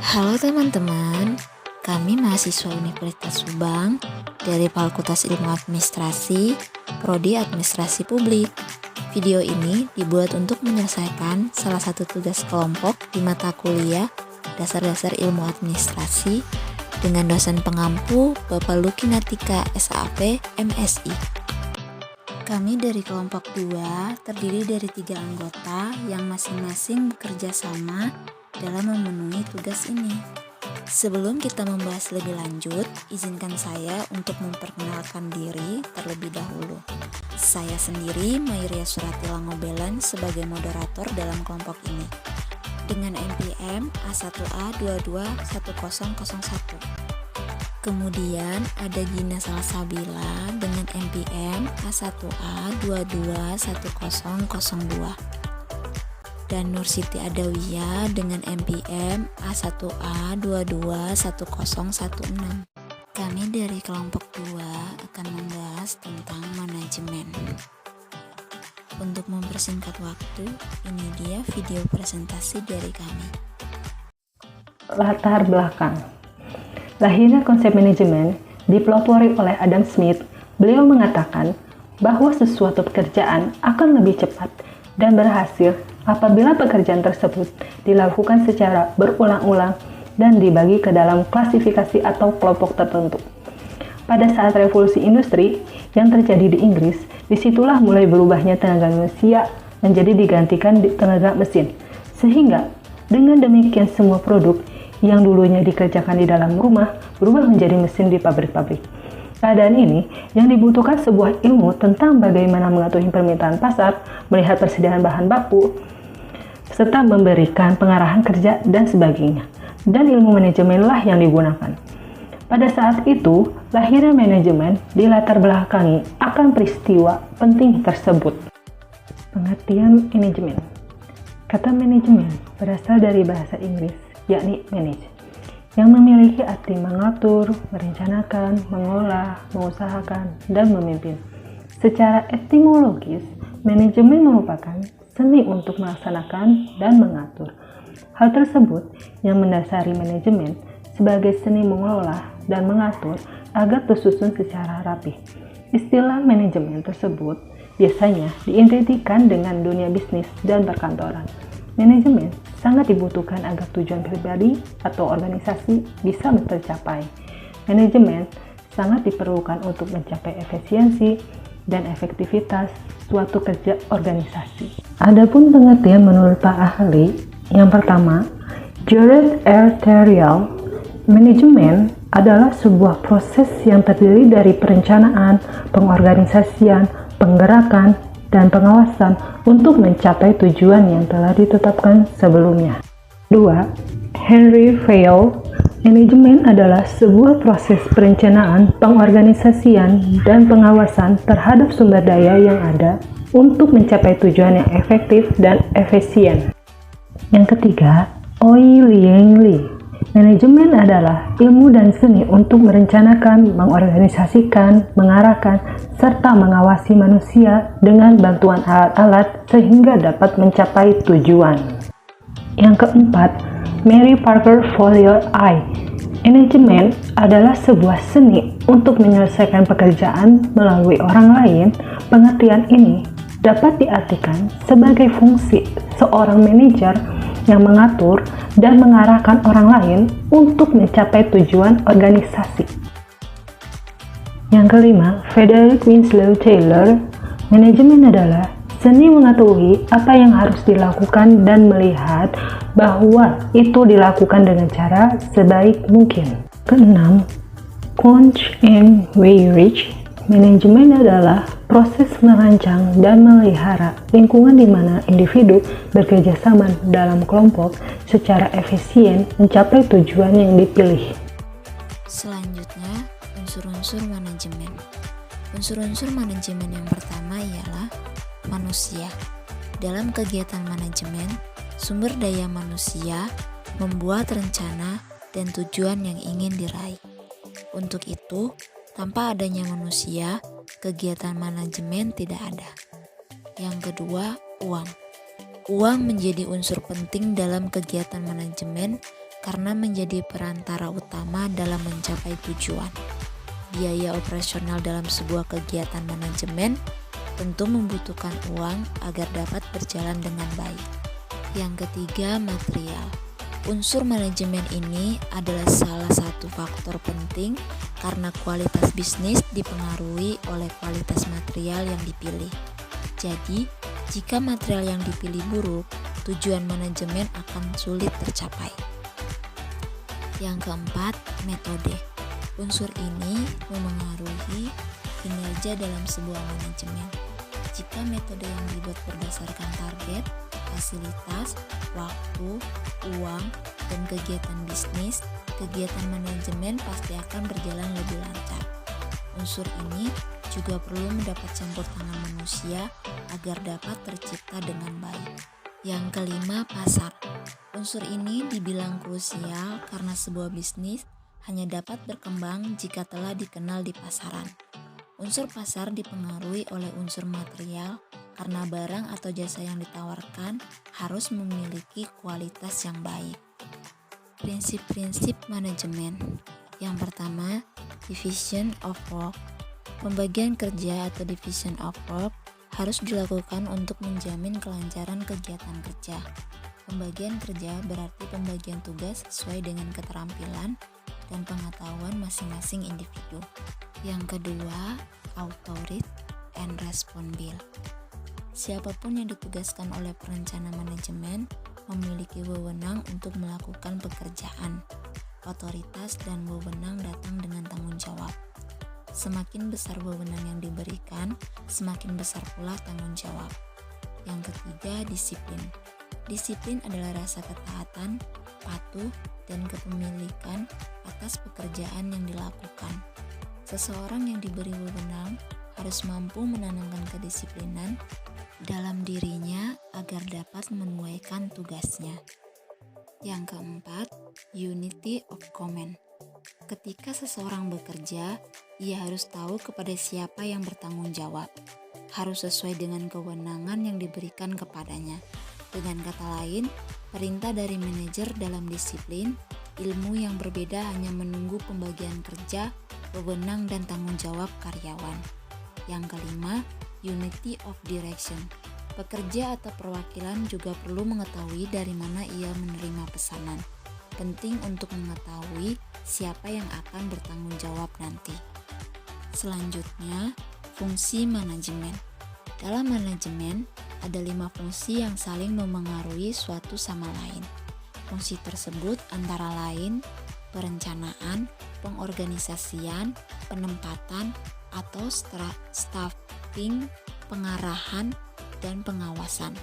Halo teman-teman, kami mahasiswa Universitas Subang dari Fakultas Ilmu Administrasi, Prodi Administrasi Publik. Video ini dibuat untuk menyelesaikan salah satu tugas kelompok di mata kuliah Dasar-Dasar Ilmu Administrasi dengan dosen pengampu Bapak Lucky Natika, SAP, MSI. Kami dari kelompok 2 terdiri dari 3 anggota yang masing-masing bekerja sama dalam memenuhi tugas ini. Sebelum kita membahas lebih lanjut, izinkan saya untuk memperkenalkan diri terlebih dahulu. Saya sendiri, Mayria Surati Langobelan, sebagai moderator dalam kelompok ini dengan NPM A1A221001. Kemudian ada Gina Salsabila dengan NPM A1A221002 dan Nur Siti Adawiyah dengan NPM A1A221016. Kami dari kelompok 2 akan membahas tentang manajemen. Untuk mempersingkat waktu, ini dia video presentasi dari kami. Latar belakang. Lahirnya konsep manajemen dipelopori oleh Adam Smith. Beliau mengatakan bahwa sesuatu pekerjaan akan lebih cepat dan berhasil apabila pekerjaan tersebut dilakukan secara berulang-ulang dan dibagi ke dalam klasifikasi atau kelompok tertentu. Pada saat revolusi industri yang terjadi di Inggris, disitulah mulai berubahnya tenaga manusia menjadi digantikan tenaga mesin. Sehingga dengan demikian semua produk yang dulunya dikerjakan di dalam rumah berubah menjadi mesin di pabrik-pabrik. Keadaan ini yang dibutuhkan sebuah ilmu tentang bagaimana mengatur permintaan pasar, melihat persediaan bahan baku, serta memberikan pengarahan kerja dan sebagainya. Dan ilmu manajemenlah yang digunakan. Pada saat itu, lahirnya manajemen dilatar belakangi akan peristiwa penting tersebut. Pengertian manajemen. Kata manajemen berasal dari bahasa Inggris, yakni manage, yang memiliki arti mengatur, merencanakan, mengolah, mengusahakan, dan memimpin. Secara etimologis, manajemen merupakan seni untuk melaksanakan dan mengatur. Hal tersebut yang mendasari manajemen sebagai seni mengelola dan mengatur agar tersusun secara rapi. Istilah manajemen tersebut biasanya diidentikan dengan dunia bisnis dan perkantoran. Manajemen sangat dibutuhkan agar tujuan pribadi atau organisasi bisa tercapai. Manajemen sangat diperlukan untuk mencapai efisiensi dan efektivitas suatu kerja organisasi. Adapun pengertian menurut Pak ahli, yang pertama, Jared R. Terrial, manajemen adalah sebuah proses yang terdiri dari perencanaan, pengorganisasian, penggerakan, dan pengawasan untuk mencapai tujuan yang telah ditetapkan sebelumnya. 2. Henry Fayol, manajemen adalah sebuah proses perencanaan, pengorganisasian, dan pengawasan terhadap sumber daya yang ada untuk mencapai tujuan yang efektif dan efisien. Yang ketiga, Oi Lieng Lee, manajemen adalah ilmu dan seni untuk merencanakan, mengorganisasikan, mengarahkan, serta mengawasi manusia dengan bantuan alat-alat sehingga dapat mencapai tujuan. Yang keempat, Mary Parker Folliot I, manajemen adalah sebuah seni untuk menyelesaikan pekerjaan melalui orang lain. Pengertian ini dapat diartikan sebagai fungsi seorang manajer yang mengatur dan mengarahkan orang lain untuk mencapai tujuan organisasi. Yang kelima, Frederick Winslow Taylor, manajemen adalah seni mengetahui apa yang harus dilakukan dan melihat bahwa itu dilakukan dengan cara sebaik mungkin. Keenam, Couch and Weyrich, manajemen adalah proses merancang dan memelihara lingkungan di mana individu bekerja sama dalam kelompok secara efisien mencapai tujuan yang dipilih. Selanjutnya, unsur-unsur manajemen. Unsur-unsur manajemen yang pertama ialah manusia. Dalam kegiatan manajemen, sumber daya manusia membuat rencana dan tujuan yang ingin diraih. Untuk itu, tanpa adanya manusia, kegiatan manajemen tidak ada. Yang kedua, uang. Uang menjadi unsur penting dalam kegiatan manajemen karena menjadi perantara utama dalam mencapai tujuan. Biaya operasional dalam sebuah kegiatan manajemen tentu membutuhkan uang agar dapat berjalan dengan baik. Yang ketiga, material. Unsur manajemen ini adalah salah satu faktor penting karena kualitas bisnis dipengaruhi oleh kualitas material yang dipilih. Jadi, jika material yang dipilih buruk, tujuan manajemen akan sulit tercapai. Yang keempat, metode. Unsur ini memengaruhi kinerja dalam sebuah manajemen. Jika metode yang dibuat berdasarkan target, fasilitas, waktu, uang, dan kegiatan bisnis, kegiatan manajemen pasti akan berjalan lebih lancar. Unsur ini juga perlu mendapat campur tangan manusia agar dapat tercipta dengan baik. Yang kelima, pasar. Unsur ini dibilang krusial karena sebuah bisnis hanya dapat berkembang jika telah dikenal di pasaran. Unsur pasar dipengaruhi oleh unsur material karena barang atau jasa yang ditawarkan harus memiliki kualitas yang baik. Prinsip-prinsip manajemen. Yang pertama, division of work. Pembagian kerja atau division of work harus dilakukan untuk menjamin kelancaran kegiatan kerja. Pembagian kerja berarti pembagian tugas sesuai dengan keterampilan dan pengetahuan masing-masing individu. Yang kedua, authority and responsible. Siapapun yang ditugaskan oleh perencana manajemen memiliki wewenang untuk melakukan pekerjaan. Otoritas dan wewenang datang dengan tanggung jawab. Semakin besar wewenang yang diberikan, semakin besar pula tanggung jawab. Yang ketiga, disiplin. Disiplin adalah rasa ketaatan, patuh, dan kepemilikan atas pekerjaan yang dilakukan. Seseorang yang diberi wewenang harus mampu menanamkan kedisiplinan dalam dirinya agar dapat menuaikan tugasnya. Yang keempat, unity of command. Ketika seseorang bekerja, ia harus tahu kepada siapa yang bertanggung jawab. Harus sesuai dengan kewenangan yang diberikan kepadanya. Dengan kata lain, perintah dari manajer dalam disiplin, ilmu yang berbeda hanya menunggu pembagian kerja, wewenang dan tanggung jawab karyawan. Yang kelima, unity of direction. Pekerja atau perwakilan juga perlu mengetahui dari mana ia menerima pesanan. Penting untuk mengetahui siapa yang akan bertanggung jawab nanti. Selanjutnya, fungsi manajemen. Dalam manajemen, ada 5 fungsi yang saling memengaruhi suatu sama lain. Fungsi tersebut antara lain perencanaan, pengorganisasian, penempatan, atau staffing, pengarahan, dan pengawasan.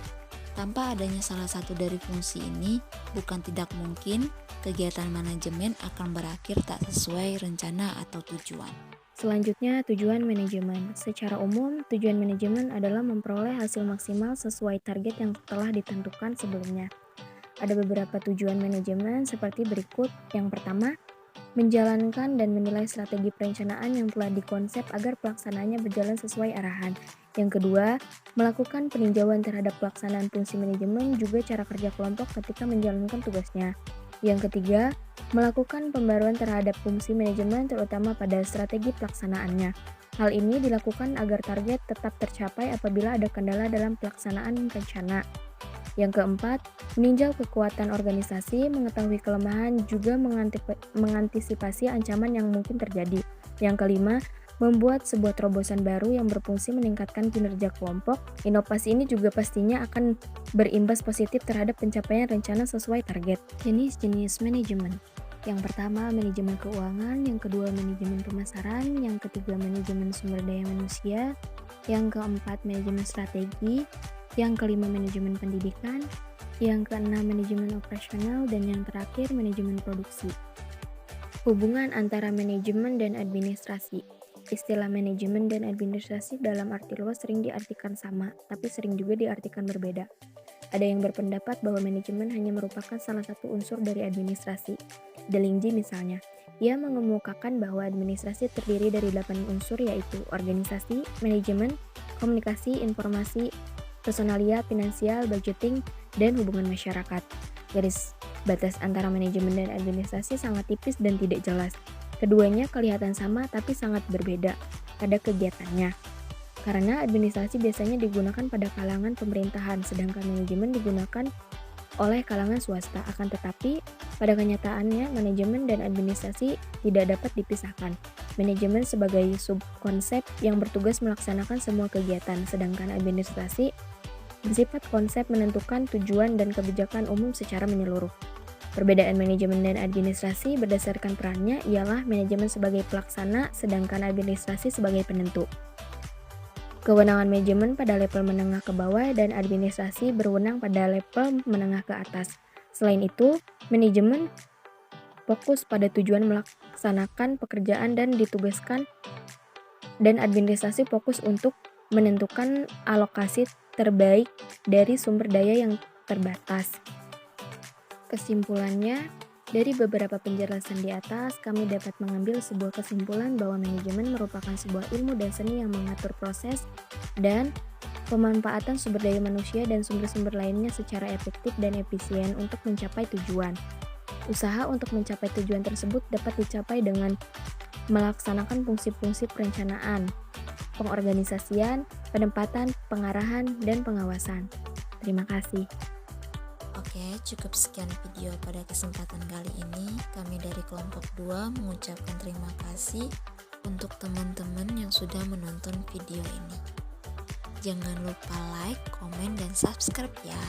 Tanpa adanya salah satu dari fungsi ini, bukan tidak mungkin kegiatan manajemen akan berakhir tak sesuai rencana atau tujuan. Selanjutnya, tujuan manajemen. Secara umum, tujuan manajemen adalah memperoleh hasil maksimal sesuai target yang telah ditentukan sebelumnya. Ada beberapa tujuan manajemen seperti berikut. Yang pertama, menjalankan dan menilai strategi perencanaan yang telah dikonsep agar pelaksanaannya berjalan sesuai arahan. Yang kedua, melakukan peninjauan terhadap pelaksanaan fungsi manajemen juga cara kerja kelompok ketika menjalankan tugasnya. Yang ketiga, melakukan pembaruan terhadap fungsi manajemen terutama pada strategi pelaksanaannya. Hal ini dilakukan agar target tetap tercapai apabila ada kendala dalam pelaksanaan rencana. Yang keempat, meninjau kekuatan organisasi, mengetahui kelemahan, juga mengantisipasi ancaman yang mungkin terjadi. Yang kelima, membuat sebuah terobosan baru yang berfungsi meningkatkan kinerja kelompok. Inovasi ini juga pastinya akan berimbas positif terhadap pencapaian rencana sesuai target. Jenis-jenis manajemen. Yang pertama, manajemen keuangan. Yang kedua, manajemen pemasaran. Yang ketiga, manajemen sumber daya manusia. Yang keempat, manajemen strategi. Yang kelima, manajemen pendidikan. Yang keenam, manajemen operasional. Dan yang terakhir, manajemen produksi. Hubungan antara manajemen dan administrasi. Istilah manajemen dan administrasi dalam arti luas sering diartikan sama, tapi sering juga diartikan berbeda. Ada yang berpendapat bahwa manajemen hanya merupakan salah satu unsur dari administrasi. Delingji misalnya, ia mengemukakan bahwa administrasi terdiri dari 8 unsur yaitu organisasi, manajemen, komunikasi, informasi, personalia, finansial, budgeting, dan hubungan masyarakat. Garis Batas antara manajemen dan administrasi sangat tipis dan tidak jelas. Keduanya kelihatan sama tapi sangat berbeda pada kegiatannya. Karena administrasi biasanya digunakan pada kalangan pemerintahan, sedangkan manajemen digunakan oleh kalangan swasta. Akan tetapi, pada kenyataannya manajemen dan administrasi tidak dapat dipisahkan. Manajemen sebagai subkonsep yang bertugas melaksanakan semua kegiatan, sedangkan administrasi bersifat konsep menentukan tujuan dan kebijakan umum secara menyeluruh. Perbedaan manajemen dan administrasi berdasarkan perannya ialah manajemen sebagai pelaksana, sedangkan administrasi sebagai penentu. Kewenangan manajemen pada level menengah ke bawah dan administrasi berwenang pada level menengah ke atas. Selain itu, manajemen fokus pada tujuan melaksanakan pekerjaan dan ditugaskan, dan administrasi fokus untuk menentukan alokasi terbaik dari sumber daya yang terbatas. Kesimpulannya, dari beberapa penjelasan di atas, kami dapat mengambil sebuah kesimpulan bahwa manajemen merupakan sebuah ilmu dan seni yang mengatur proses dan pemanfaatan sumber daya manusia dan sumber-sumber lainnya secara efektif dan efisien untuk mencapai tujuan. Usaha untuk mencapai tujuan tersebut dapat dicapai dengan melaksanakan fungsi-fungsi perencanaan, pengorganisasian, penempatan, pengarahan, dan pengawasan. Terima kasih. Oke, cukup sekian video pada kesempatan kali ini. Kami dari kelompok 2 mengucapkan terima kasih untuk teman-teman yang sudah menonton video ini. Jangan lupa like, komen, dan subscribe ya.